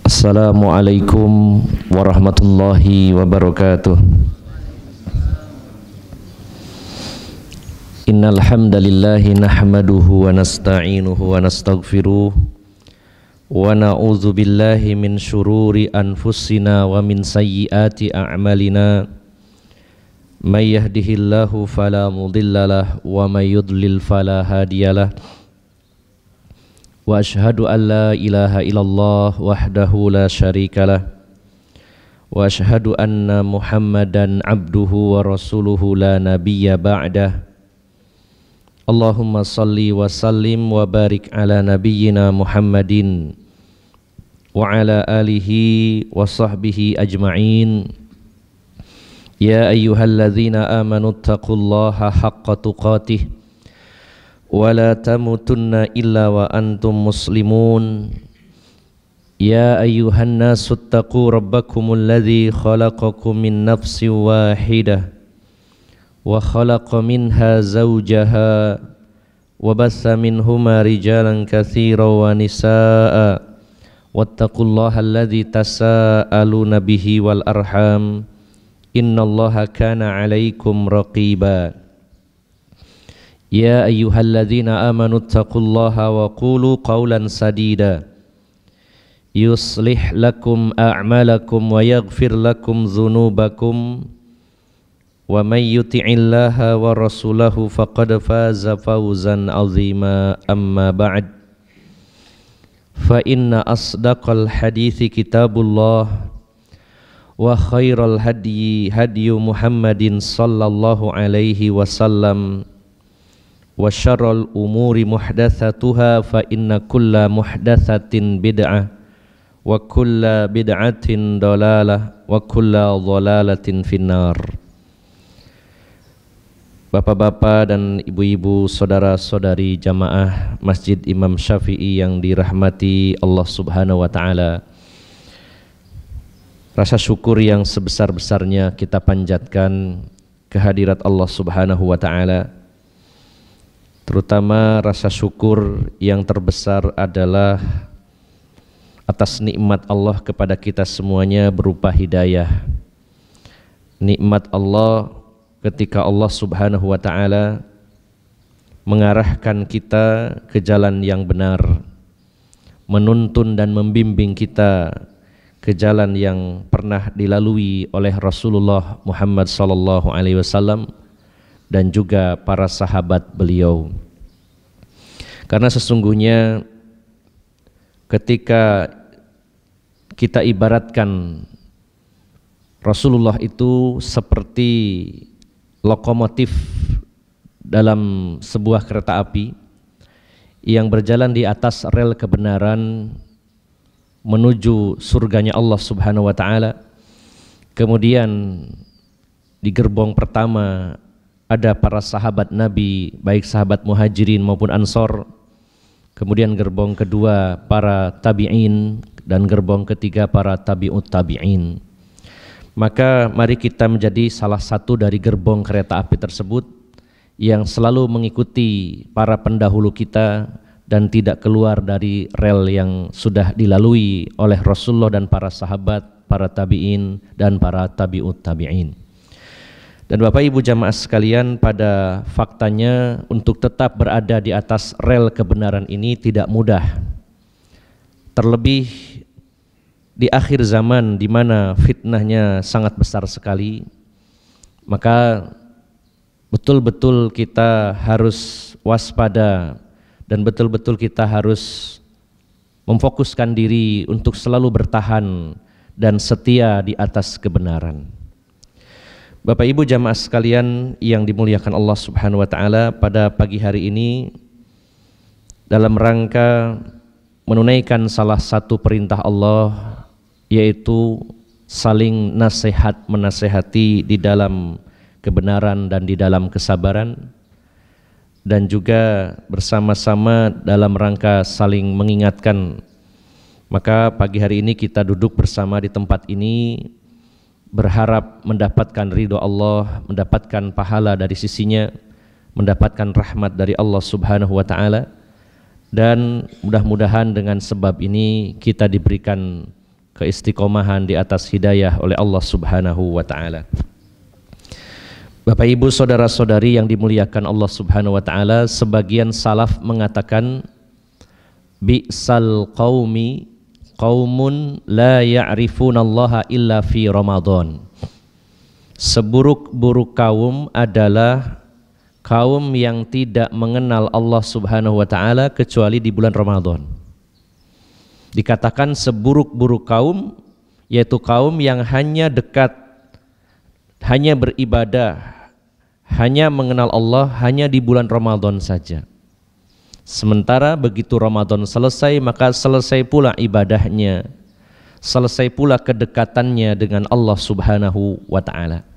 Assalamualaikum warahmatullahi wabarakatuh. Innal hamdalillahi nahmaduhu wa nasta'inuhu wa nastaghfiruh wa na'udzu billahi min syururi anfusina wa min sayyiati a'malina. May yahdihillahu fala mudhillalah wa may yudlil fala hadiyalah. Wa ashhadu an la ilaha illallah wahdahu la syarikalah wa ashhadu anna Muhammadan abduhu wa rasuluhu la nabiyya ba'dah. Allahumma salli wa sallim wa barik ala nabiyyina Muhammadin wa ala alihi wa sahbihi ajma'in. Ya ayyuhalladzina amanu taqullaha haqqa tuqatih wa la tamutunna illa wa antum muslimun. Ya ayyuhan nasu taqu rabbakumul ladzi khalaqakum min nafsin wahidah wa khalaqa minha zawjaha wa bassa minhuma rijalan katsiran wa nisaa'a wattaqullaha alladzi tasaaluna bihi wal arham innallaha kana 'alaikum raqiba. Ya ayyuhalladzina amanu taqullaha wa qulu qawlan sadida yuslih lakum a'malakum wa yaghfir lakum dhunubakum wa may yuti'illaha wa rasulahu faqad faza fawzan 'azima. Amma ba'd, fa inna asdaqal hadithi kitabullah wa khairal hadyi hadyu Muhammadin sallallahu alaihi wasallam wa syarrul umuri muhdatsatuha fa inna kulla muhdatsatin bid'ah wa kulla bid'atin dhalalah wa kulla dhalalatin finnar. Bapak-bapak dan ibu-ibu, saudara-saudari jamaah Masjid Imam Syafi'i yang dirahmati Allah Subhanahu wa taala, rasa syukur yang sebesar-besarnya kita panjatkan kehadirat Allah Subhanahu wa taala. Terutama rasa syukur yang terbesar adalah atas nikmat Allah kepada kita semuanya berupa hidayah. Nikmat Allah ketika Allah Subhanahu wa taala mengarahkan kita ke jalan yang benar, menuntun dan membimbing kita ke jalan yang pernah dilalui oleh Rasulullah Muhammad sallallahu alaihi wasallam dan juga para sahabat beliau. Karena sesungguhnya ketika kita ibaratkan Rasulullah itu seperti lokomotif dalam sebuah kereta api yang berjalan di atas rel kebenaran menuju surganya Allah Subhanahu wa taala. Kemudian di gerbong pertama ada para sahabat Nabi, baik sahabat Muhajirin maupun Ansor. Kemudian gerbong kedua para tabi'in dan gerbong ketiga para tabi'ut tabi'in. Maka mari kita menjadi salah satu dari gerbong kereta api tersebut yang selalu mengikuti para pendahulu kita dan tidak keluar dari rel yang sudah dilalui oleh Rasulullah dan para sahabat, para tabi'in dan para tabi'ut tabi'in. Dan Bapak Ibu jamaah sekalian, pada faktanya untuk tetap berada di atas rel kebenaran ini tidak mudah. Terlebih di akhir zaman di mana fitnahnya sangat besar sekali, maka betul-betul kita harus waspada dan betul-betul kita harus memfokuskan diri untuk selalu bertahan dan setia di atas kebenaran. Bapak Ibu jamaah sekalian yang dimuliakan Allah Subhanahu wa taala, pada pagi hari ini dalam rangka menunaikan salah satu perintah Allah, yaitu saling nasihat menasehati di dalam kebenaran dan di dalam kesabaran, dan juga bersama-sama dalam rangka saling mengingatkan. Maka pagi hari ini kita duduk bersama di tempat ini berharap mendapatkan ridho Allah, mendapatkan pahala dari sisinya, mendapatkan rahmat dari Allah Subhanahu wa taala, dan mudah-mudahan dengan sebab ini kita diberikan keistiqomahan di atas hidayah oleh Allah Subhanahu wa taala. Bapak Ibu saudara-saudari yang dimuliakan Allah Subhanahu wa taala, sebagian salaf mengatakan bi'sal qaumi qaumun la ya'rifunallaha illa fi Ramadan. Seburuk-buruk kaum adalah kaum yang tidak mengenal Allah Subhanahu wa taala kecuali di bulan Ramadan. Dikatakan seburuk-buruk kaum yaitu kaum yang hanya dekat, hanya beribadah, hanya mengenal Allah hanya di bulan Ramadan saja. Sementara begitu Ramadan selesai, maka selesai pula ibadahnya, selesai pula kedekatannya dengan Allah Subhanahu wa taala.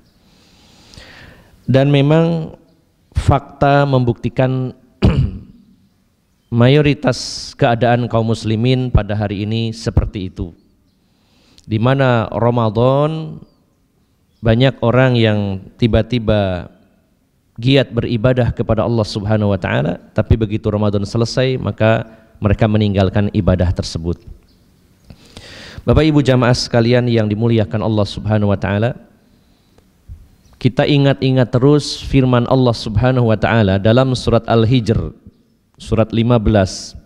Dan memang fakta membuktikan mayoritas keadaan kaum muslimin pada hari ini seperti itu. Di mana Ramadan banyak orang yang tiba-tiba giat beribadah kepada Allah Subhanahu wa taala, tapi begitu Ramadan selesai maka mereka meninggalkan ibadah tersebut. Bapak Ibu jamaah sekalian yang dimuliakan Allah Subhanahu wa taala, kita ingat-ingat terus firman Allah Subhanahu wa taala dalam surat Al-Hijr surat 15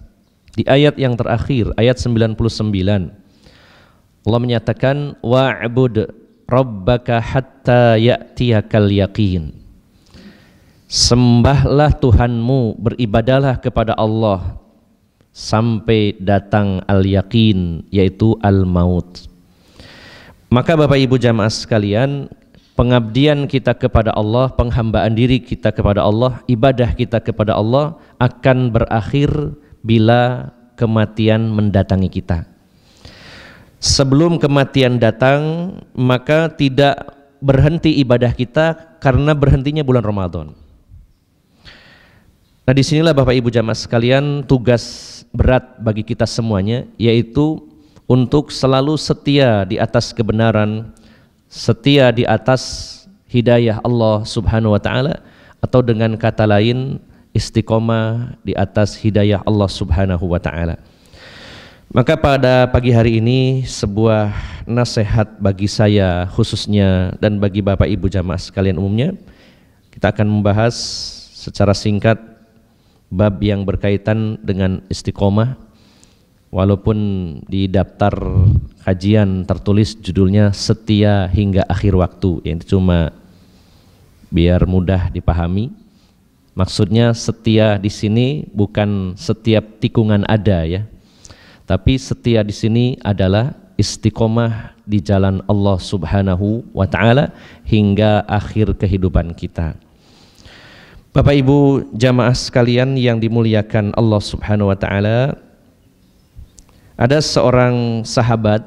di ayat yang terakhir, ayat 99. Allah menyatakan wa'bud rabbaka hatta ya'tiyakal yaqin. Sembahlah Tuhanmu, beribadahlah kepada Allah sampai datang al-yaqin, yaitu al-maut. Maka Bapak Ibu jamaah sekalian, pengabdian kita kepada Allah, penghambaan diri kita kepada Allah, ibadah kita kepada Allah akan berakhir bila kematian mendatangi kita. Sebelum kematian datang, maka tidak berhenti ibadah kita karena berhentinya bulan Ramadan. Nah, disinilah Bapak Ibu jamaah sekalian tugas berat bagi kita semuanya, yaitu untuk selalu setia di atas kebenaran, setia di atas hidayah Allah Subhanahu wa taala, atau dengan kata lain istiqomah di atas hidayah Allah Subhanahu wa taala. Maka pada pagi hari ini sebuah nasihat bagi saya khususnya dan bagi Bapak Ibu jamaah sekalian umumnya, kita akan membahas secara singkat bab yang berkaitan dengan istiqomah. Walaupun di daftar kajian tertulis judulnya setia hingga akhir waktu, yang cuma biar mudah dipahami. Maksudnya setia di sini bukan setiap tikungan ada ya, tapi setia di sini adalah istiqomah di jalan Allah Subhanahu wa taala hingga akhir kehidupan kita. Bapak Ibu jamaah sekalian yang dimuliakan Allah Subhanahu wa taala, ada seorang sahabat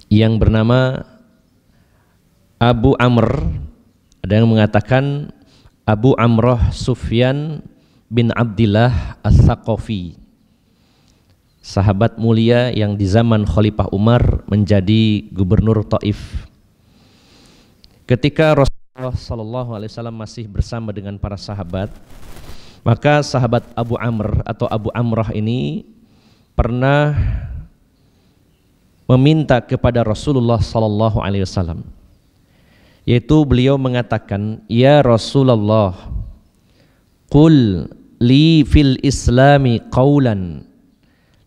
yang bernama Abu Amr, ada yang mengatakan Abu Amroh Sufyan bin Abdillah As-Saqafi, sahabat mulia yang di zaman Khalifah Umar menjadi gubernur Taif. Ketika Rasulullah Sallallahu Alaihi Wasallam masih bersama dengan para sahabat, maka sahabat Abu Amr atau Abu Amrah ini pernah meminta kepada Rasulullah Sallallahu Alaihi Wasallam, yaitu beliau mengatakan, ya Rasulullah, qul li fil islami qawlan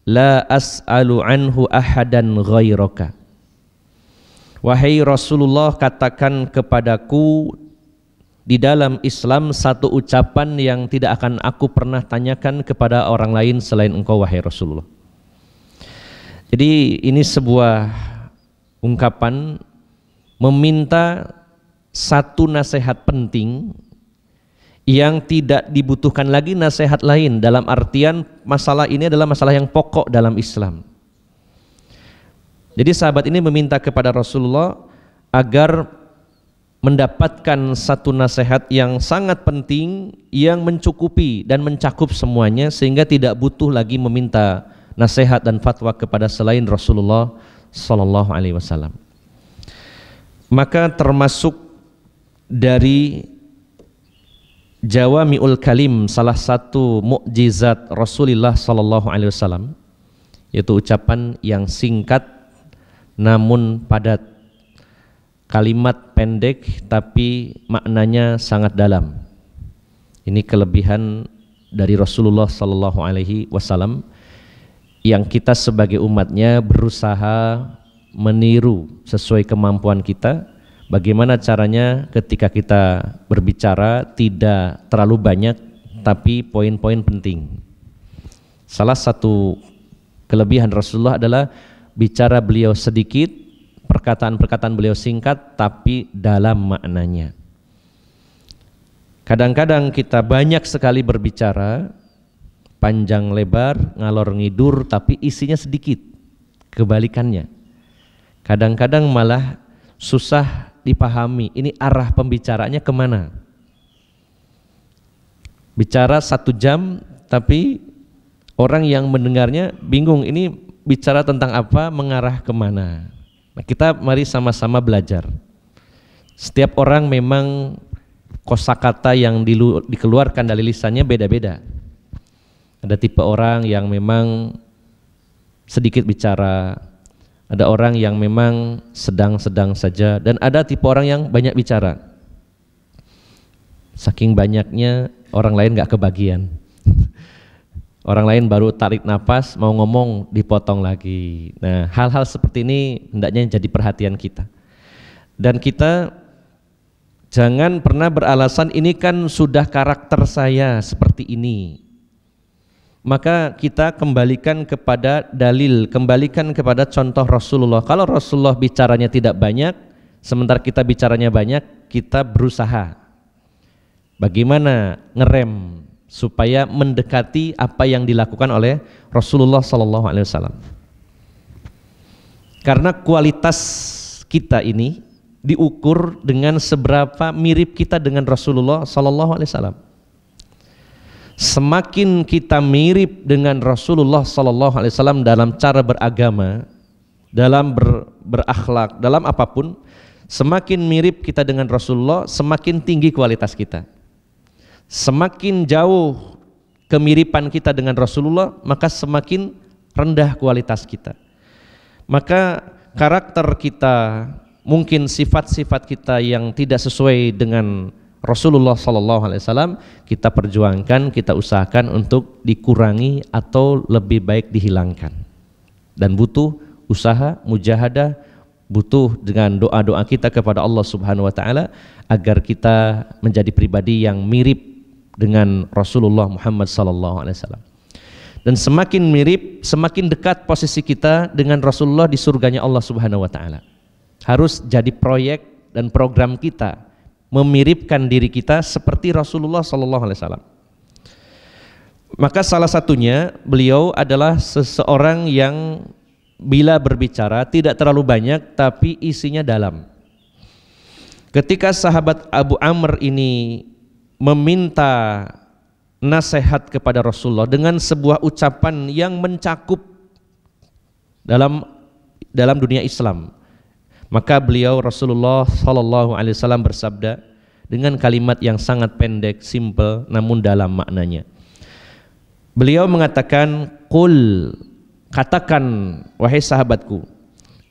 la as'alu anhu ahadan ghairaka. Wahai Rasulullah, katakan kepadaku di dalam Islam satu ucapan yang tidak akan aku pernah tanyakan kepada orang lain selain engkau wahai Rasulullah. Jadi ini sebuah ungkapan meminta satu nasihat penting yang tidak dibutuhkan lagi nasihat lain, dalam artian masalah ini adalah masalah yang pokok dalam Islam. Jadi sahabat ini meminta kepada Rasulullah agar mendapatkan satu nasihat yang sangat penting yang mencukupi dan mencakup semuanya, sehingga tidak butuh lagi meminta nasihat dan fatwa kepada selain Rasulullah Sallallahu Alaihi Wasallam. Maka termasuk dari Jawami'ul Kalim, salah satu mukjizat Rasulullah Sallallahu Alaihi Wasallam, yaitu ucapan yang singkat namun padat. Kalimat pendek tapi maknanya sangat dalam. Ini kelebihan dari Rasulullah sallallahu alaihi wasallam yang kita sebagai umatnya berusaha meniru sesuai kemampuan kita. Bagaimana caranya ketika kita berbicara tidak terlalu banyak tapi poin-poin penting. Salah satu kelebihan Rasulullah adalah bicara beliau sedikit, perkataan-perkataan beliau singkat tapi dalam maknanya. Kadang-kadang kita banyak sekali berbicara, panjang lebar, ngalor ngidur tapi isinya sedikit. Kebalikannya. Kadang-kadang malah susah dipahami, ini arah pembicaranya kemana. Bicara 1 jam tapi orang yang mendengarnya bingung, ini bicara tentang apa, mengarah kemana. Nah, kita mari sama-sama belajar. Setiap orang memang kosakata yang dikeluarkan dari lisannya beda-beda. Ada tipe orang yang memang sedikit bicara, ada orang yang memang sedang-sedang saja, dan ada tipe orang yang banyak bicara. Saking banyaknya orang lain gak kebagian. Orang lain baru tarik napas, mau ngomong dipotong lagi. Nah, hal-hal seperti ini hendaknya jadi perhatian kita. Dan kita jangan pernah beralasan ini kan sudah karakter saya seperti ini. Maka kita kembalikan kepada dalil, kembalikan kepada contoh Rasulullah. Kalau Rasulullah bicaranya tidak banyak, sementara kita bicaranya banyak, kita berusaha bagaimana ngerem supaya mendekati apa yang dilakukan oleh Rasulullah SAW. Karena kualitas kita ini diukur dengan seberapa mirip kita dengan Rasulullah SAW. Semakin kita mirip dengan Rasulullah SAW dalam cara beragama, dalam berakhlak, dalam apapun, semakin mirip kita dengan Rasulullah, semakin tinggi kualitas kita. Semakin jauh kemiripan kita dengan Rasulullah, maka semakin rendah kualitas kita. Maka karakter kita, mungkin sifat-sifat kita yang tidak sesuai dengan Rasulullah SAW, kita perjuangkan, kita usahakan untuk dikurangi atau lebih baik dihilangkan. Dan butuh usaha, mujahadah, butuh dengan doa-doa kita kepada Allah Subhanahu wa taala agar kita menjadi pribadi yang mirip dengan Rasulullah Muhammad SAW. Dan semakin mirip, semakin dekat posisi kita dengan Rasulullah di surganya Allah Subhanahu wa taala. Harus jadi proyek dan program kita memiripkan diri kita seperti Rasulullah SAW. Maka salah satunya beliau adalah seseorang yang bila berbicara tidak terlalu banyak tapi isinya dalam. Ketika sahabat Abu Amr ini meminta nasihat kepada Rasulullah dengan sebuah ucapan yang mencakup dalam dunia Islam, maka beliau Rasulullah SAW bersabda dengan kalimat yang sangat pendek, simple, namun dalam maknanya. Beliau mengatakan, "Qul," katakan wahai sahabatku,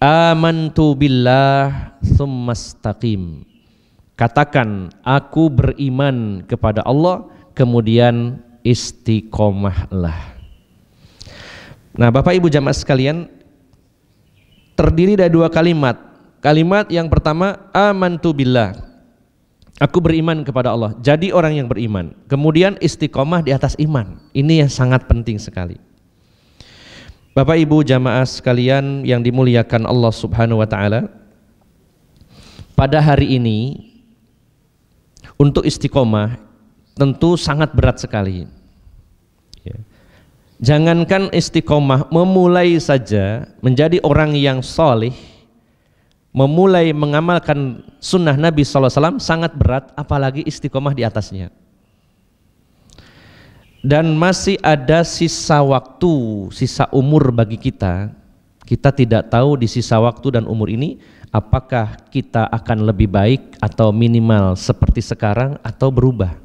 "amantu billah tsumastaqim." Katakan, aku beriman kepada Allah, kemudian istiqomahlah. Nah, Bapak Ibu jamaah sekalian, terdiri dari 2 kalimat. Kalimat yang pertama, amantu billah, aku beriman kepada Allah, jadi orang yang beriman. Kemudian istiqomah di atas iman. Ini yang sangat penting sekali. Bapak Ibu jamaah sekalian yang dimuliakan Allah Subhanahu wa taala, pada hari ini untuk istiqomah tentu sangat berat sekali. Jangankan istiqomah, memulai saja menjadi orang yang soleh, memulai mengamalkan sunnah Nabi SAW sangat berat, apalagi istiqomah di atasnya. Dan masih ada sisa waktu, sisa umur bagi kita. Kita tidak tahu di sisa waktu dan umur ini apakah kita akan lebih baik atau minimal seperti sekarang atau berubah.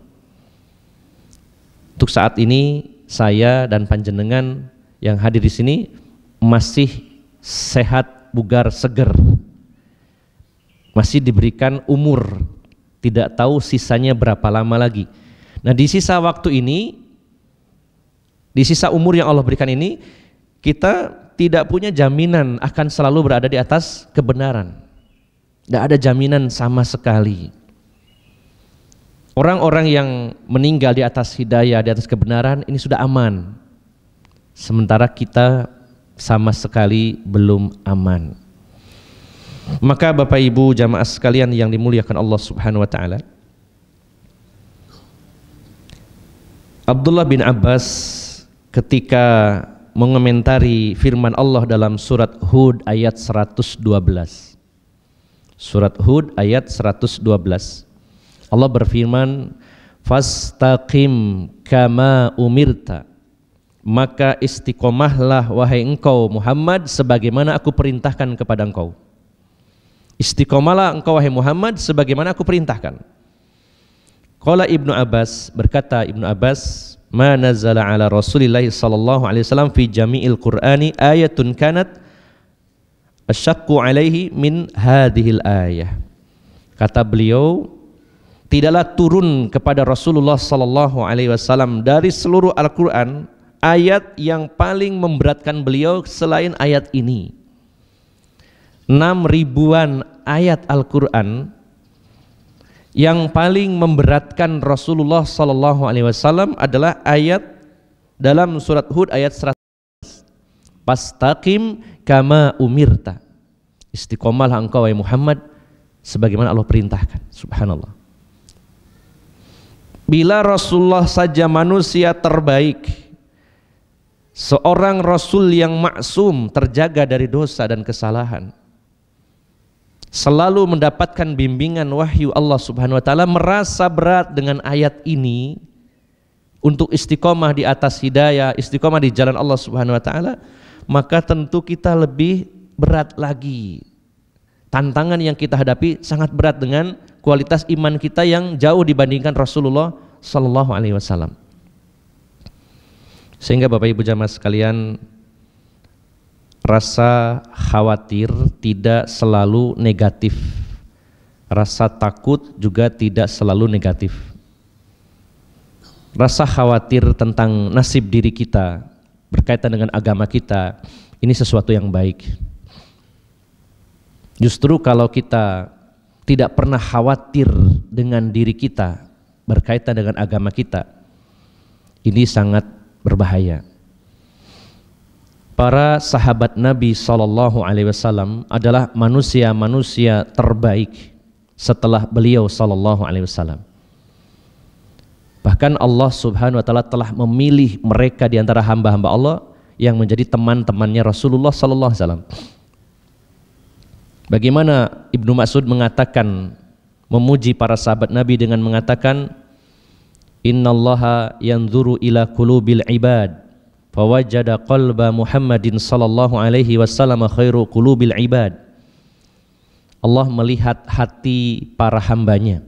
Untuk saat ini saya dan panjenengan yang hadir di sini masih sehat bugar, seger. Masih diberikan umur, tidak tahu sisanya berapa lama lagi. Nah, di sisa waktu ini, di sisa umur yang Allah berikan ini, kita tidak punya jaminan akan selalu berada di atas kebenaran. Tidak ada jaminan sama sekali. Orang-orang yang meninggal di atas hidayah, di atas kebenaran, ini sudah aman. Sementara kita sama sekali belum aman. Maka Bapak Ibu jamaah sekalian yang dimuliakan Allah Subhanahu wa taala, Abdullah bin Abbas ketika mengomentari firman Allah dalam surat Hud ayat 112. Surat Hud ayat 112. Allah berfirman, "Fastaqim kama umirta." Maka istiqomahlah wahai engkau Muhammad sebagaimana aku perintahkan kepada engkau. Istiqomalah engkau wahai Muhammad sebagaimana aku perintahkan. Qala Ibnu Abbas, berkata Ibnu Abbas, "Ma nazala ala Rasulillah sallallahu alaihi wasallam fi jami'il Qur'ani ayatun kanat asyaqqu alaihi min hadhil ayah." Kata beliau, tidaklah turun kepada Rasulullah sallallahu alaihi wasallam dari seluruh Al-Qur'an ayat yang paling memberatkan beliau selain ayat ini. 6.000-an ayat Al-Quran yang paling memberatkan Rasulullah Sallallahu Alaihi Wasallam adalah ayat dalam surat Hud ayat 100. Pastaqim kama umirta. Istiqomahlah engkau wahai Muhammad sebagaimana Allah perintahkan. Subhanallah. Bila Rasulullah saja manusia terbaik, seorang Rasul yang maksum, terjaga dari dosa dan kesalahan, selalu mendapatkan bimbingan wahyu Allah Subhanahu wa taala, merasa berat dengan ayat ini untuk istiqomah di atas hidayah, istiqomah di jalan Allah Subhanahu wa taala, maka tentu kita lebih berat lagi. Tantangan yang kita hadapi sangat berat dengan kualitas iman kita yang jauh dibandingkan Rasulullah sallallahu alaihi wasallam. Sehingga Bapak Ibu jamaah sekalian, rasa khawatir tidak selalu negatif. Rasa takut juga tidak selalu negatif. Rasa khawatir tentang nasib diri kita berkaitan dengan agama kita, ini sesuatu yang baik. Justru kalau kita tidak pernah khawatir dengan diri kita berkaitan dengan agama kita, ini sangat berbahaya. Para sahabat Nabi Sallallahu Alaihi Wasallam adalah manusia-manusia terbaik setelah beliau Sallallahu Alaihi Wasallam. Bahkan Allah Subhanahu Wa Taala telah memilih mereka di antara hamba-hamba Allah yang menjadi teman-temannya Rasulullah Sallallahu Alaihi Wasallam. Bagaimana Ibnu Mas'ud mengatakan, memuji para sahabat Nabi dengan mengatakan, "Innallaha yanzuru ila qulubil ibad, fawajada qalba Muhammadin sallallahu alaihi wasallam khairu qulubil ibad." Allah melihat hati para hambanya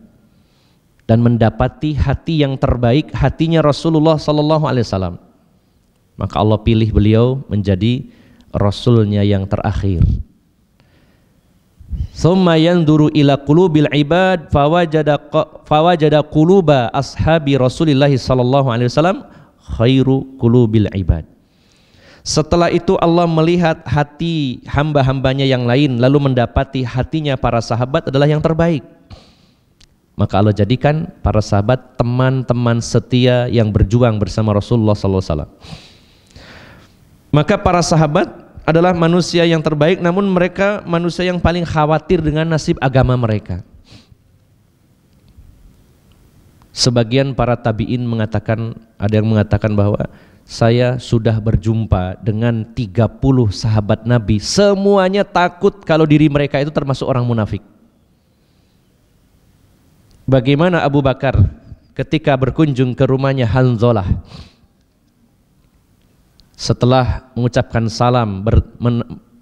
dan mendapati hati yang terbaik, hatinya Rasulullah sallallahu alaihi wasallam. Maka Allah pilih beliau menjadi rasulnya yang terakhir. Tsumma yanzuru ila qulubil ibad fawajada quluba ashabi Rasulillah sallallahu alaihi wasallam khairu qulubil ibad. Setelah itu Allah melihat hati hamba-hambanya yang lain, lalu mendapati hatinya para sahabat adalah yang terbaik. Maka Allah jadikan para sahabat teman-teman setia yang berjuang bersama Rasulullah sallallahu alaihi wasallam. Maka para sahabat adalah manusia yang terbaik, namun mereka manusia yang paling khawatir dengan nasib agama mereka. Sebagian para tabi'in mengatakan, ada yang mengatakan bahwa saya sudah berjumpa dengan 30 sahabat Nabi, semuanya takut kalau diri mereka itu termasuk orang munafik. Bagaimana Abu Bakar ketika berkunjung ke rumahnya Hanzalah, setelah mengucapkan salam,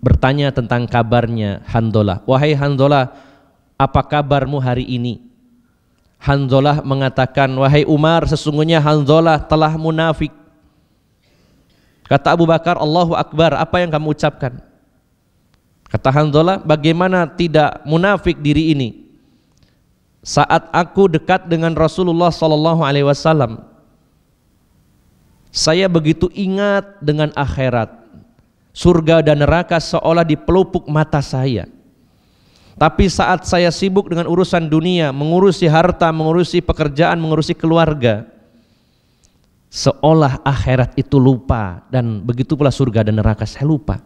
bertanya tentang kabarnya Hanzalah. "Wahai Hanzalah, apa kabarmu hari ini?" Hanzalah mengatakan, "Wahai Umar, sesungguhnya Hanzalah telah munafik." Kata Abu Bakar, "Allahu Akbar, apa yang kamu ucapkan?" Kata Hanzalah, bagaimana tidak munafik diri ini? Saat aku dekat dengan Rasulullah SAW, saya begitu ingat dengan akhirat. Surga dan neraka seolah di pelupuk mata saya. Tapi saat saya sibuk dengan urusan dunia, mengurusi harta, mengurusi pekerjaan, mengurusi keluarga, seolah akhirat itu lupa, dan begitu pula surga dan neraka saya lupa.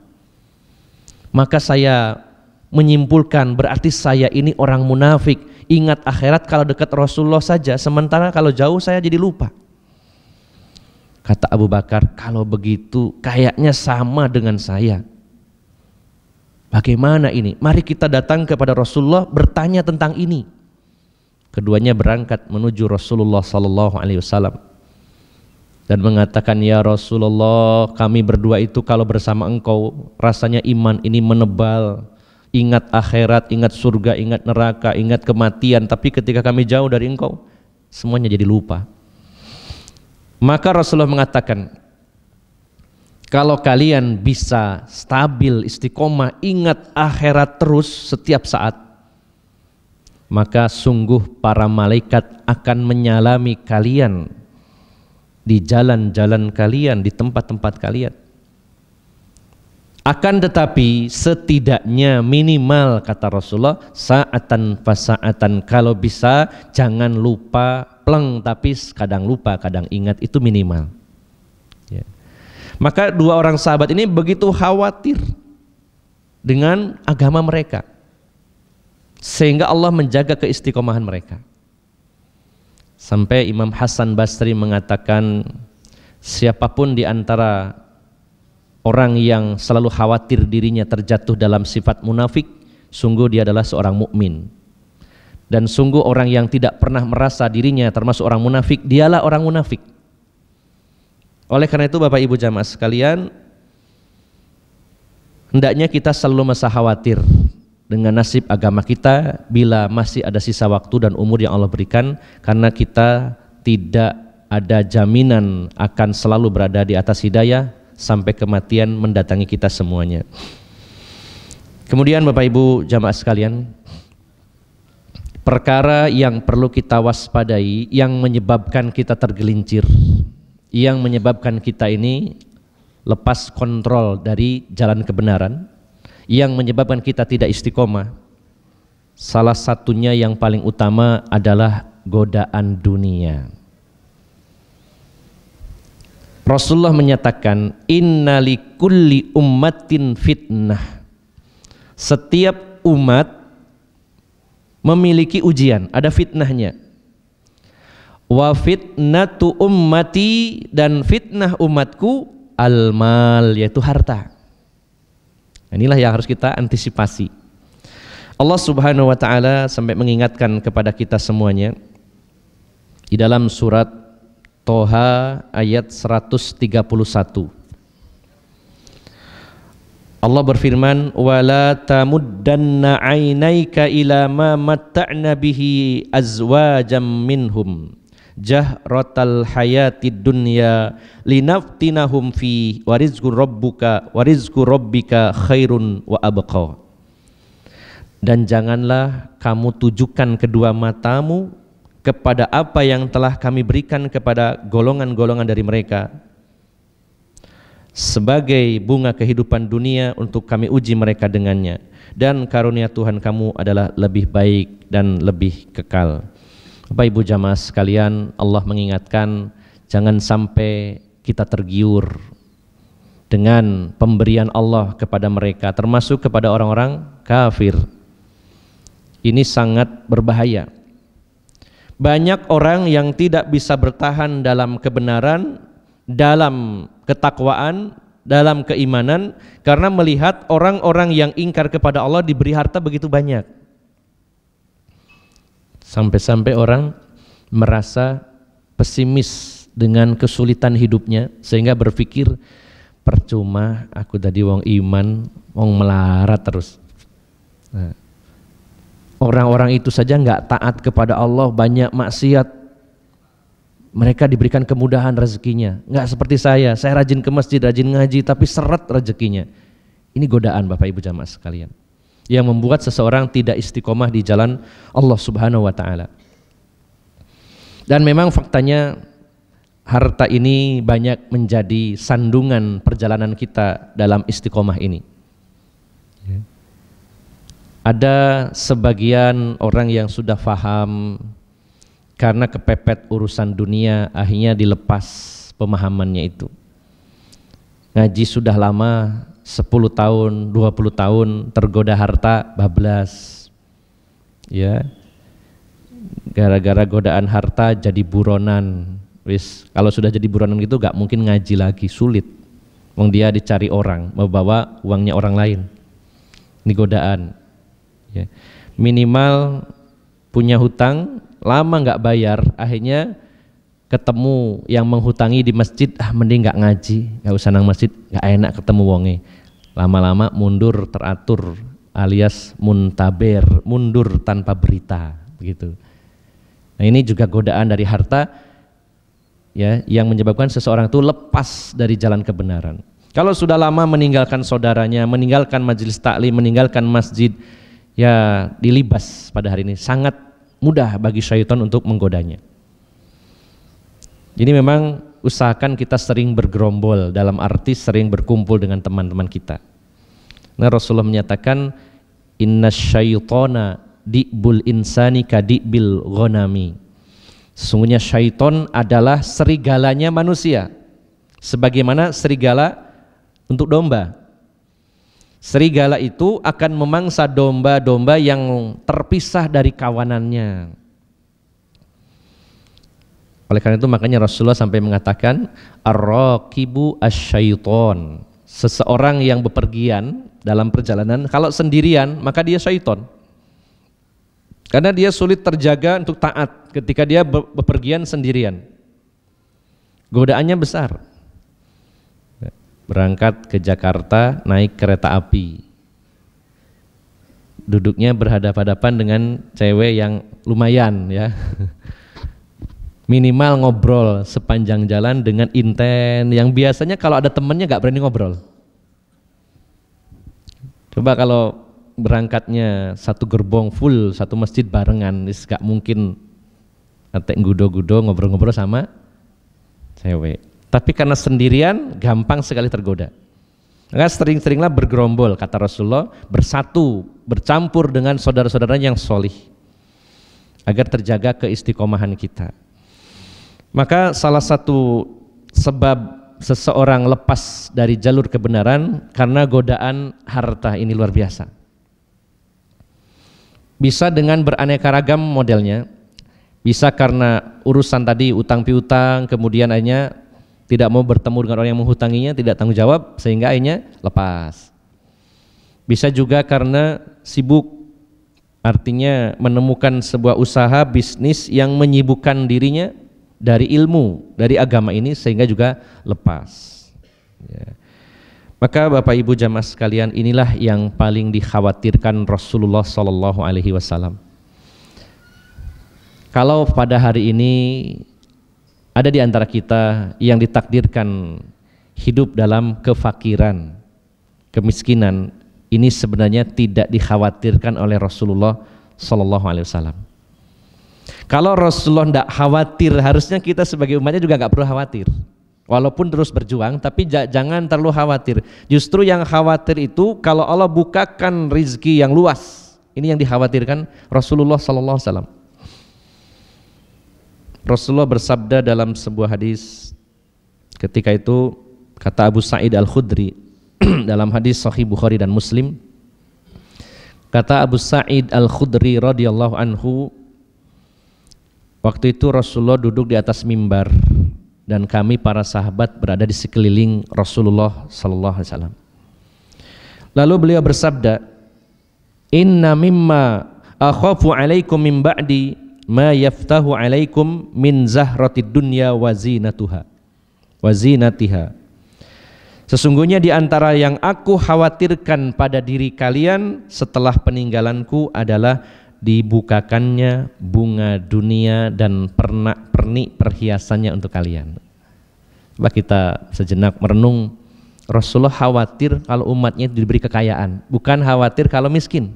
Maka saya menyimpulkan berarti saya ini orang munafik, ingat akhirat kalau dekat Rasulullah saja, sementara kalau jauh saya jadi lupa. Kata Abu Bakar, kalau begitu kayaknya sama dengan saya. Bagaimana ini? Mari kita datang kepada Rasulullah bertanya tentang ini. Keduanya berangkat menuju Rasulullah SAW dan mengatakan, ya Rasulullah, kami berdua itu kalau bersama engkau rasanya iman ini menebal. Ingat akhirat, ingat surga, ingat neraka, ingat kematian. Tapi ketika kami jauh dari engkau, semuanya jadi lupa. Maka Rasulullah mengatakan, kalau kalian bisa stabil, istiqomah, ingat akhirat terus setiap saat, maka sungguh para malaikat akan menyalami kalian di jalan-jalan kalian, di tempat-tempat kalian. Akan tetapi setidaknya minimal, kata Rasulullah, sa'atan fasa'atan, kalau bisa jangan lupa, pleng, tapi kadang lupa, kadang ingat, itu minimal. Ya. Maka dua orang sahabat ini begitu khawatir dengan agama mereka, sehingga Allah menjaga keistiqomahan mereka. Sampai Imam Hasan Basri mengatakan, siapapun di antara orang yang selalu khawatir dirinya terjatuh dalam sifat munafik, sungguh dia adalah seorang mukmin. Dan sungguh orang yang tidak pernah merasa dirinya termasuk orang munafik, dialah orang munafik. Oleh karena itu Bapak Ibu jamaah sekalian, hendaknya kita selalu merasa khawatir dengan nasib agama kita bila masih ada sisa waktu dan umur yang Allah berikan, karena kita tidak ada jaminan akan selalu berada di atas hidayah sampai kematian mendatangi kita semuanya. Kemudian Bapak Ibu jamaah sekalian, perkara yang perlu kita waspadai yang menyebabkan kita tergelincir, yang menyebabkan kita ini lepas kontrol dari jalan kebenaran, yang menyebabkan kita tidak istiqomah, salah satunya yang paling utama adalah godaan dunia. Rasulullah menyatakan, inna likulli ummatin fitnah. Setiap umat memiliki ujian, ada fitnahnya. Wa fitnatu ummati, dan fitnah umatku al-mal, yaitu harta. Inilah yang harus kita antisipasi. Allah Subhanahu wa taala sampai mengingatkan kepada kita semuanya di dalam surat Toha ayat 131. Allah berfirman, wala tamuddanna 'ainaika ila ma matta'na bihi azwajam minhum jahratal hayatid dunya linaftinahum fi warizqu rabbika khairun wa abqa. Dan janganlah kamu tujukan kedua matamu kepada apa yang telah kami berikan kepada golongan-golongan dari mereka sebagai bunga kehidupan dunia untuk kami uji mereka dengannya, dan karunia Tuhan kamu adalah lebih baik dan lebih kekal. Bapak Ibu jamaah sekalian, Allah mengingatkan jangan sampai kita tergiur dengan pemberian Allah kepada mereka, termasuk kepada orang-orang kafir. Ini sangat berbahaya. Banyak orang yang tidak bisa bertahan dalam kebenaran, dalam ketakwaan, dalam keimanan, karena melihat orang-orang yang ingkar kepada Allah diberi harta begitu banyak. Sampai-sampai orang merasa pesimis dengan kesulitan hidupnya, sehingga berpikir, percuma aku tadi wong iman, wong melarat terus. Nah, orang-orang itu saja nggak taat kepada Allah, banyak maksiat, mereka diberikan kemudahan rezekinya. Nggak seperti saya rajin ke masjid, rajin ngaji, tapi seret rezekinya. Ini godaan Bapak Ibu jamaah sekalian, yang membuat seseorang tidak istiqomah di jalan Allah Subhanahu wa taala. Dan memang faktanya harta ini banyak menjadi sandungan perjalanan kita dalam istiqomah ini. Ada sebagian orang yang sudah faham, karena kepepet urusan dunia akhirnya dilepas pemahamannya itu. Ngaji sudah lama, 10 tahun, 20 tahun, tergoda harta, bablas. Ya. Gara-gara godaan harta jadi buronan. Wis, kalau sudah jadi buronan gitu gak mungkin ngaji lagi, sulit. Wong dia dicari orang, membawa uangnya orang lain. Ini godaan. Ya. Minimal punya hutang, lama nggak bayar, akhirnya ketemu yang menghutangi di masjid, mending nggak ngaji, nggak usah nang masjid, nggak enak ketemu wonge. Lama-lama mundur teratur, alias muntaber, mundur tanpa berita, begitu. Nah ini juga godaan dari harta, ya, yang menyebabkan seseorang itu lepas dari jalan kebenaran. Kalau sudah lama meninggalkan saudaranya, meninggalkan majelis taklim, meninggalkan masjid, ya dilibas pada hari ini, sangat mudah bagi syaitan untuk menggodanya. Jadi memang usahakan kita sering bergerombol, dalam arti sering berkumpul dengan teman-teman kita. Nah Rasulullah menyatakan, inna syaitona di'bul insani kadi'bil ghanami. Sesungguhnya syaitan adalah serigalanya manusia, sebagaimana serigala untuk domba. Serigala itu akan memangsa domba-domba yang terpisah dari kawanannya. Oleh karena itu makanya Rasulullah sampai mengatakan ar-raqibu asyaiton. Seseorang yang bepergian dalam perjalanan, kalau sendirian maka dia syaiton. Karena dia sulit terjaga untuk taat ketika dia bepergian sendirian. Godaannya besar. Berangkat ke Jakarta naik kereta api, duduknya berhadapan-hadapan dengan cewek yang lumayan, ya, minimal ngobrol sepanjang jalan dengan inten, yang biasanya kalau ada temennya gak berani ngobrol. Coba kalau berangkatnya satu gerbong full, satu masjid barengan, gak mungkin atek gudo-gudo ngobrol-ngobrol sama cewek. Tapi karena sendirian gampang sekali tergoda. Maka sering-seringlah bergerombol, kata Rasulullah, bersatu, bercampur dengan saudara-saudara yang solih, agar terjaga keistiqomahan kita. Maka salah satu sebab seseorang lepas dari jalur kebenaran karena godaan harta ini luar biasa. Bisa dengan beraneka ragam modelnya. Bisa karena urusan tadi utang piutang, kemudian akhirnya tidak mau bertemu dengan orang yang menghutanginya, tidak tanggung jawab, sehingga akhirnya lepas. Bisa juga karena sibuk, artinya menemukan sebuah usaha bisnis yang menyibukkan dirinya dari ilmu, dari agama ini, sehingga juga lepas. Ya. Maka Bapak Ibu jamaah sekalian, inilah yang paling dikhawatirkan Rasulullah SAW. Kalau pada hari ini ada di antara kita yang ditakdirkan hidup dalam kefakiran, kemiskinan, ini sebenarnya tidak dikhawatirkan oleh Rasulullah SAW. Kalau Rasulullah tidak khawatir, harusnya kita sebagai umatnya juga nggak perlu khawatir. Walaupun terus berjuang, tapi jangan terlalu khawatir. Justru yang khawatir itu kalau Allah bukakan rizki yang luas. Ini yang dikhawatirkan Rasulullah SAW. Rasulullah bersabda dalam sebuah hadis, ketika itu kata Abu Sa'id Al-Khudri dalam hadis Sahih Bukhari dan Muslim, kata Abu Sa'id Al-Khudri radhiyallahu anhu, waktu itu Rasulullah duduk di atas mimbar dan kami para sahabat berada di sekeliling Rasulullah sallallahu alaihi wasallam. Lalu beliau bersabda, inna mimma akhafu alaikum min ba'di ma yaftahu alaikum min zahratid dunya wa zinatuha wa zinatiha. Sesungguhnya di antara yang aku khawatirkan pada diri kalian setelah peninggalanku adalah dibukakannya bunga dunia dan pernak-pernik perhiasannya untuk kalian. Coba kita sejenak merenung Rasulullah khawatir kalau umatnya diberi kekayaan, bukan khawatir kalau miskin.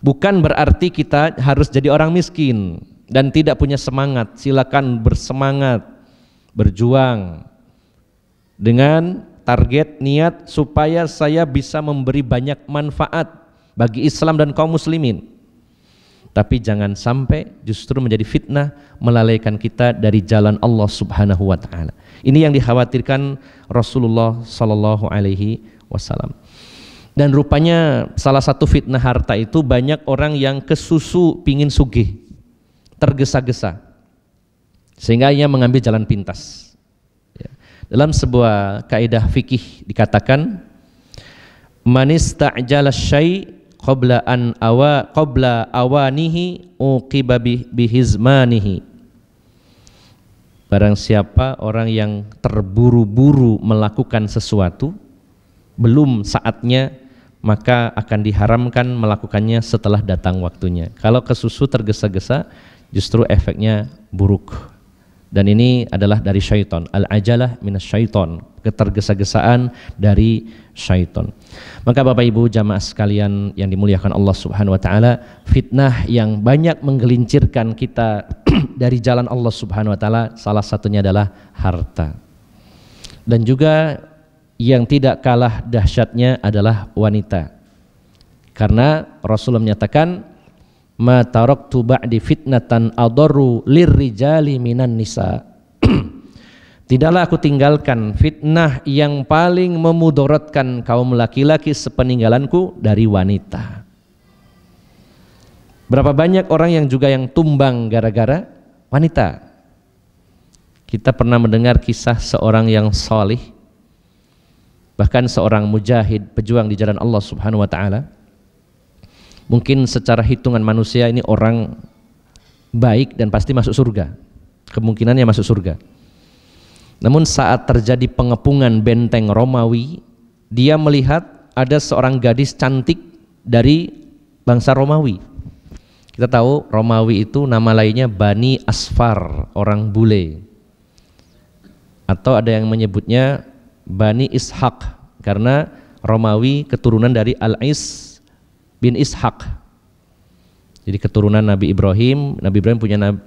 Bukan berarti kita harus jadi orang miskin dan tidak punya semangat. Silakan bersemangat, berjuang dengan target niat supaya saya bisa memberi banyak manfaat bagi Islam dan kaum muslimin. Tapi jangan sampai justru menjadi fitnah, melalaikan kita dari jalan Allah Subhanahu wa taala. Ini yang dikhawatirkan Rasulullah sallallahu alaihi wasallam. Dan rupanya salah satu fitnah harta itu banyak orang yang kesusu pingin sugih, tergesa-gesa, sehingga ia mengambil jalan pintas. Dalam sebuah kaidah fikih dikatakan, man ista'jala syai' qabla awanihi uqiba bihizmanihi. Barang siapa orang yang terburu-buru melakukan sesuatu belum saatnya, maka akan diharamkan melakukannya setelah datang waktunya. Kalau kesusu tergesa-gesa justru efeknya buruk. Dan ini adalah dari syaitan. Al-ajalah minas syaitan, ketergesa-gesaan dari syaitan. Maka Bapak Ibu jamaah sekalian yang dimuliakan Allah Subhanahu wa taala, fitnah yang banyak menggelincirkan kita dari jalan Allah Subhanahu wa taala salah satunya adalah harta. Dan juga yang tidak kalah dahsyatnya adalah wanita. Karena Rasulullah menyatakan, ma taraktu ba'di fitnatan adarru lirrijali minan nisa. Tidaklah aku tinggalkan fitnah yang paling memudaratkan kaum laki-laki sepeninggalanku dari wanita. Berapa banyak orang yang juga yang tumbang gara-gara wanita. Kita pernah mendengar kisah seorang yang salih, bahkan seorang mujahid, pejuang di jalan Allah Subhanahu wa taala. Mungkin secara hitungan manusia ini orang baik dan pasti masuk surga, kemungkinannya masuk surga. Namun saat terjadi pengepungan benteng Romawi, dia melihat ada seorang gadis cantik dari bangsa Romawi. Kita tahu Romawi itu nama lainnya Bani Asfar, orang bule. Atau ada yang menyebutnya Bani Ishaq, karena Romawi keturunan dari Al-Is bin Ishaq. Jadi keturunan Nabi Ibrahim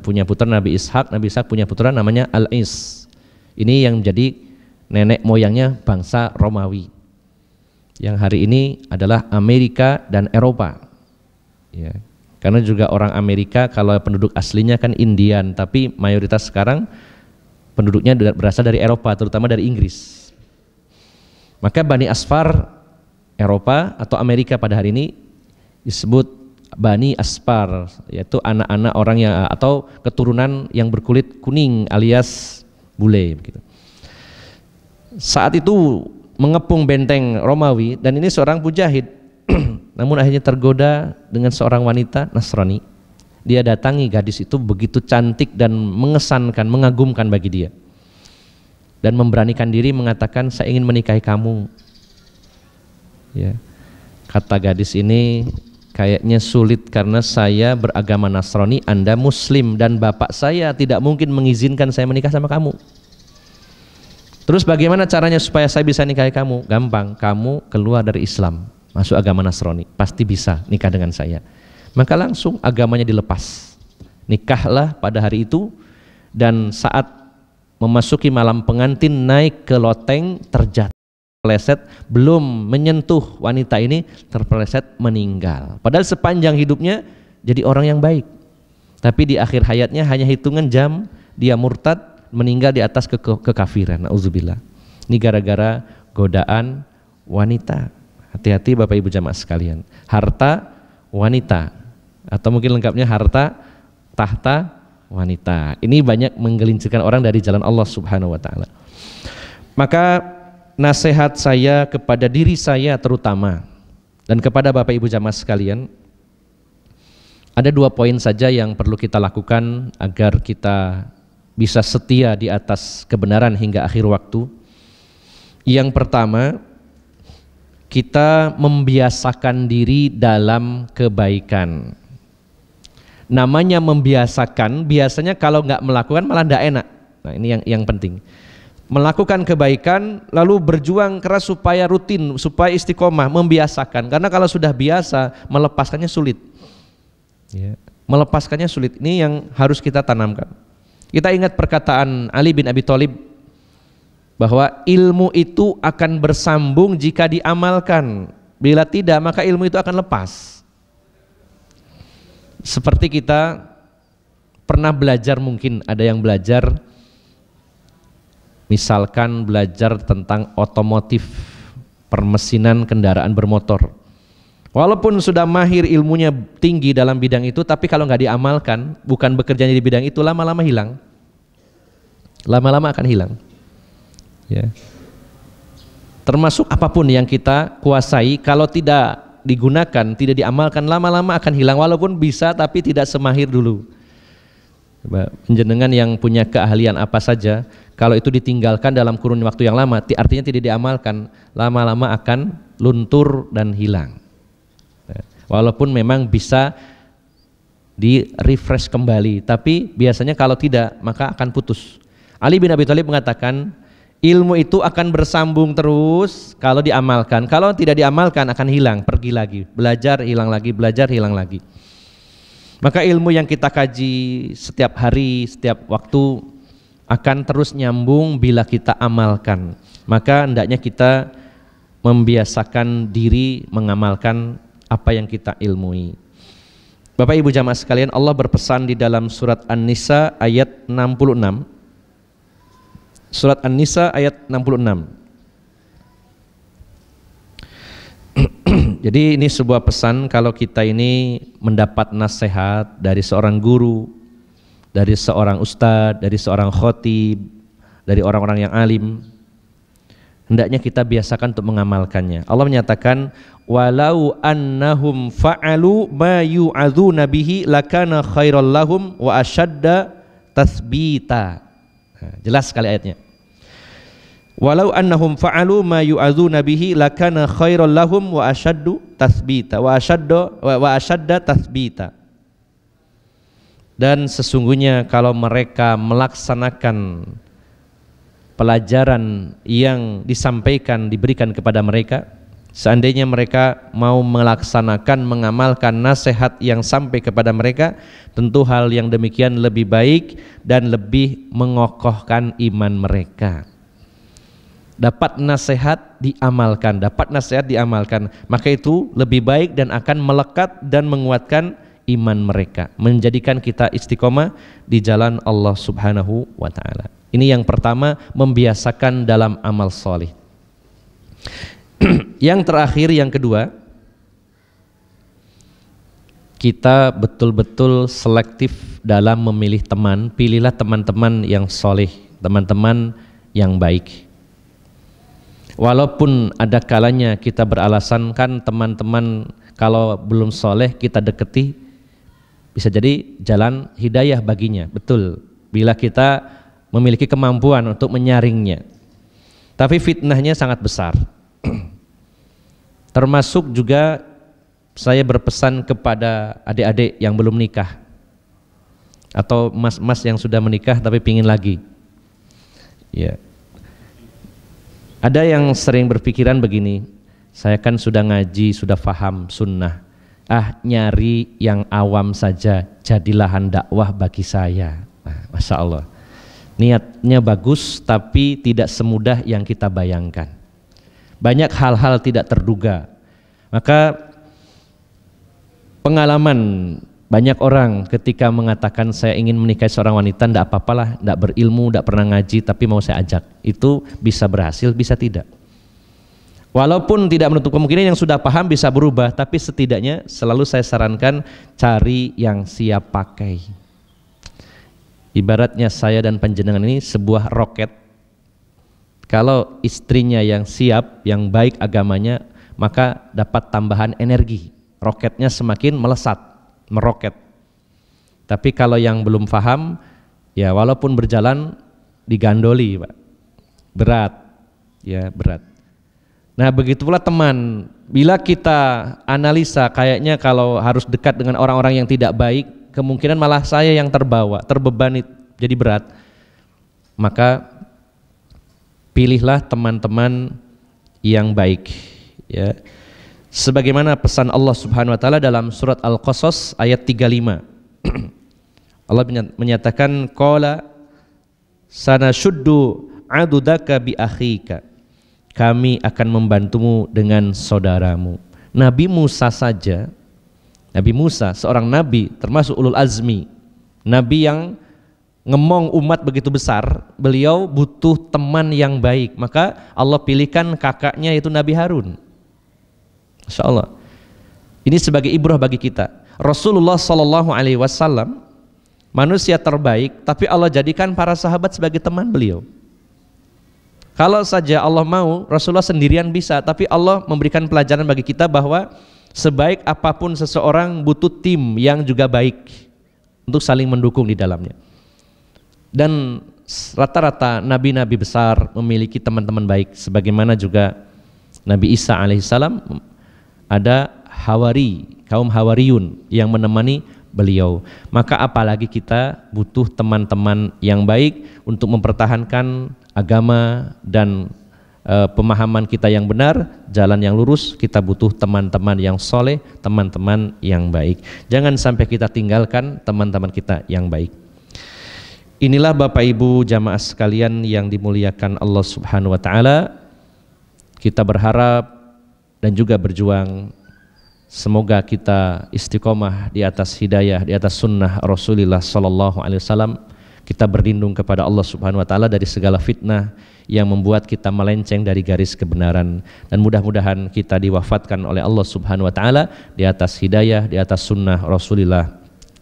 punya putra Nabi Ishaq punya putra namanya Al-Is. Ini yang menjadi nenek moyangnya bangsa Romawi, yang hari ini adalah Amerika dan Eropa. Ya, karena juga orang Amerika kalau penduduk aslinya kan Indian, tapi mayoritas sekarang penduduknya berasal dari Eropa, terutama dari Inggris. Maka Bani Asfar Eropa atau Amerika pada hari ini disebut Bani Asfar, yaitu anak-anak orang yang atau keturunan yang berkulit kuning alias bule begitu. Saat itu mengepung benteng Romawi, dan ini seorang mujahid namun akhirnya tergoda dengan seorang wanita Nasrani. Dia datangi gadis itu begitu cantik dan mengesankan, mengagumkan bagi dia, dan memberanikan diri mengatakan, saya ingin menikahi kamu. Ya, kata gadis ini, kayaknya sulit karena saya beragama Nasrani, Anda Muslim, dan bapak saya tidak mungkin mengizinkan saya menikah sama kamu. Terus bagaimana caranya supaya saya bisa nikahi kamu? Gampang, kamu keluar dari Islam, masuk agama Nasrani, pasti bisa nikah dengan saya. Maka langsung agamanya dilepas, nikahlah pada hari itu. Dan saat memasuki malam pengantin, naik ke loteng, terpeleset, belum menyentuh wanita ini, terpeleset meninggal. Padahal sepanjang hidupnya jadi orang yang baik, tapi di akhir hayatnya hanya hitungan jam dia murtad, meninggal di atas kekafiran. Nauzubillah. Ini gara-gara godaan wanita. Hati-hati Bapak Ibu jamaah sekalian. Harta wanita, atau mungkin lengkapnya harta tahta wanita. Ini banyak menggelincirkan orang dari jalan Allah Subhanahu wa taala. Maka nasihat saya kepada diri saya terutama, dan kepada Bapak Ibu jamaah sekalian, ada 2 poin saja yang perlu kita lakukan agar kita bisa setia di atas kebenaran hingga akhir waktu. Yang pertama, kita membiasakan diri dalam kebaikan. Namanya membiasakan, biasanya kalau nggak melakukan malah nggak enak. Nah, ini yang penting. melakukan kebaikan lalu berjuang keras supaya rutin, supaya istiqomah, membiasakan. Karena kalau sudah biasa, melepaskannya sulit. Ya, melepaskannya sulit. Ini yang harus kita tanamkan. Kita ingat perkataan Ali bin Abi Thalib bahwa ilmu itu akan bersambung jika diamalkan. Bila tidak, maka ilmu itu akan lepas. Seperti kita pernah belajar, mungkin ada yang belajar, misalkan belajar tentang otomotif, permesinan kendaraan bermotor. Walaupun sudah mahir, ilmunya tinggi dalam bidang itu, tapi kalau nggak diamalkan, bukan bekerjanya di bidang itu, lama-lama hilang. Lama-lama akan hilang. Ya. Termasuk apapun yang kita kuasai, kalau tidak digunakan, tidak diamalkan, lama-lama akan hilang. Walaupun bisa, tapi tidak semahir dulu. Penjenengan yang punya keahlian apa saja, kalau itu ditinggalkan dalam kurun waktu yang lama, artinya tidak diamalkan, lama-lama akan luntur dan hilang. Walaupun memang bisa di refresh kembali, tapi biasanya kalau tidak maka akan putus. Ali bin Abi Thalib mengatakan ilmu itu akan bersambung terus kalau diamalkan. Kalau tidak diamalkan akan hilang, pergi lagi, belajar hilang lagi, belajar hilang lagi. Maka ilmu yang kita kaji setiap hari, setiap waktu akan terus nyambung bila kita amalkan. Maka hendaknya kita membiasakan diri mengamalkan apa yang kita ilmui. Bapak Ibu jamaah sekalian, Allah berpesan di dalam surat An-Nisa ayat 66. Surat An-Nisa ayat 66. Jadi ini sebuah pesan, kalau kita ini mendapat nasihat dari seorang guru, dari seorang ustadz, dari seorang khotib, dari orang-orang yang alim, hendaknya kita biasakan untuk mengamalkannya. Allah menyatakan, walau annahum fa'alu ma yu'adzuna bihi lakana khairal lahum wa asyadda tathbita. Nah, jelas sekali ayatnya. Walau annahum fa'alu ma yu'adzuna bihi lakana khairal lahum wa asyaddu tathbita wa asyadda tathbita. Dan sesungguhnya kalau mereka melaksanakan pelajaran yang disampaikan, diberikan kepada mereka, seandainya mereka mau melaksanakan, mengamalkan nasihat yang sampai kepada mereka, tentu hal yang demikian lebih baik dan lebih mengokohkan iman mereka. Dapat nasihat diamalkan, maka itu lebih baik dan akan melekat dan menguatkan iman mereka, menjadikan kita istiqomah di jalan Allah Subhanahu wa ta'ala. Ini yang pertama, membiasakan dalam amal soleh. Yang terakhir, yang kedua, kita betul-betul selektif dalam memilih teman. Pilihlah teman-teman yang soleh, teman-teman yang baik. Walaupun ada kalanya kita beralasan, kan teman-teman kalau belum soleh kita deketi, bisa jadi jalan hidayah baginya. Betul, bila kita memiliki kemampuan untuk menyaringnya. Tapi fitnahnya sangat besar. Termasuk juga saya berpesan kepada adik-adik yang belum nikah, atau mas-mas yang sudah menikah tapi pingin lagi. Ya. Ada yang sering berpikiran begini, saya kan sudah ngaji, sudah faham sunnah, nyari yang awam saja, jadilah dakwah bagi saya. Nah, Masya Allah, niatnya bagus tapi tidak semudah yang kita bayangkan. Banyak hal-hal tidak terduga. Maka pengalaman banyak orang ketika mengatakan saya ingin menikahi seorang wanita, tidak apa-apalah, tidak berilmu, tidak pernah ngaji, tapi mau saya ajak. Itu bisa berhasil, bisa tidak. Walaupun tidak menutup kemungkinan yang sudah paham bisa berubah, tapi setidaknya selalu saya sarankan cari yang siap pakai. Ibaratnya saya dan panjenengan ini sebuah roket. Kalau istrinya yang siap, yang baik agamanya, maka dapat tambahan energi. Roketnya semakin melesat, meroket. Tapi kalau yang belum paham, ya walaupun berjalan digandoli, Pak. Berat, ya berat. Nah begitu pula teman, bila kita analisa kayaknya kalau harus dekat dengan orang-orang yang tidak baik, kemungkinan malah saya yang terbawa, terbebani jadi berat. Maka pilihlah teman-teman yang baik, ya. Sebagaimana pesan Allah Subhanahu wa taala dalam surat Al-Qasas ayat 35. Allah menyatakan qala sanashuddu adudaka bi akhika. Kami akan membantumu dengan saudaramu. Nabi Musa saja, Nabi Musa seorang nabi termasuk ulul azmi, nabi yang ngemong umat begitu besar, beliau butuh teman yang baik. Maka Allah pilihkan kakaknya yaitu Nabi Harun. Masya Allah. Ini sebagai ibrah bagi kita. Rasulullah Sallallahu Alaihi Wasallam manusia terbaik, tapi Allah jadikan para sahabat sebagai teman beliau. Kalau saja Allah mau, Rasulullah sendirian bisa, tapi Allah memberikan pelajaran bagi kita bahwa sebaik apapun seseorang butuh tim yang juga baik untuk saling mendukung di dalamnya. Dan rata-rata nabi-nabi besar memiliki teman-teman baik, sebagaimana juga Nabi Isa alaihissalam ada Hawari, kaum Hawariyun yang menemani beliau. Maka apalagi kita butuh teman-teman yang baik untuk mempertahankan agama dan pemahaman kita yang benar, jalan yang lurus. Kita butuh teman-teman yang soleh, teman-teman yang baik. Jangan sampai kita tinggalkan teman-teman kita yang baik. Inilah Bapak Ibu jamaah sekalian yang dimuliakan Allah Subhanahu wa taala. Kita berharap dan juga berjuang semoga kita istiqomah di atas hidayah, di atas sunnah Rasulullah sallallahu alaihi wasallam. Kita berlindung kepada Allah Subhanahu wa taala dari segala fitnah yang membuat kita melenceng dari garis kebenaran, dan mudah-mudahan kita diwafatkan oleh Allah Subhanahu wa taala di atas hidayah, di atas sunnah Rasulullah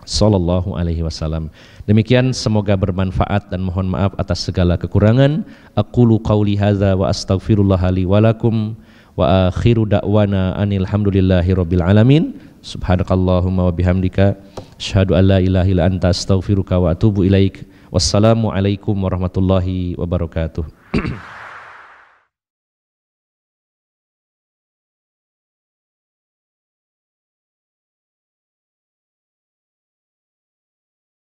sallallahu alaihi wasallam. Demikian, semoga bermanfaat dan mohon maaf atas segala kekurangan. Aqulu qauli hadza wa astaghfirullah li wa lakum wa akhiru da'wana anil hamdulillahi rabbil alamin. Subhanakallahumma wa bihamdika asyhadu an la ilaha illa anta astaghfiruka wa atubu ilaik. Wassalamu alaikum warahmatullahi wabarakatuh.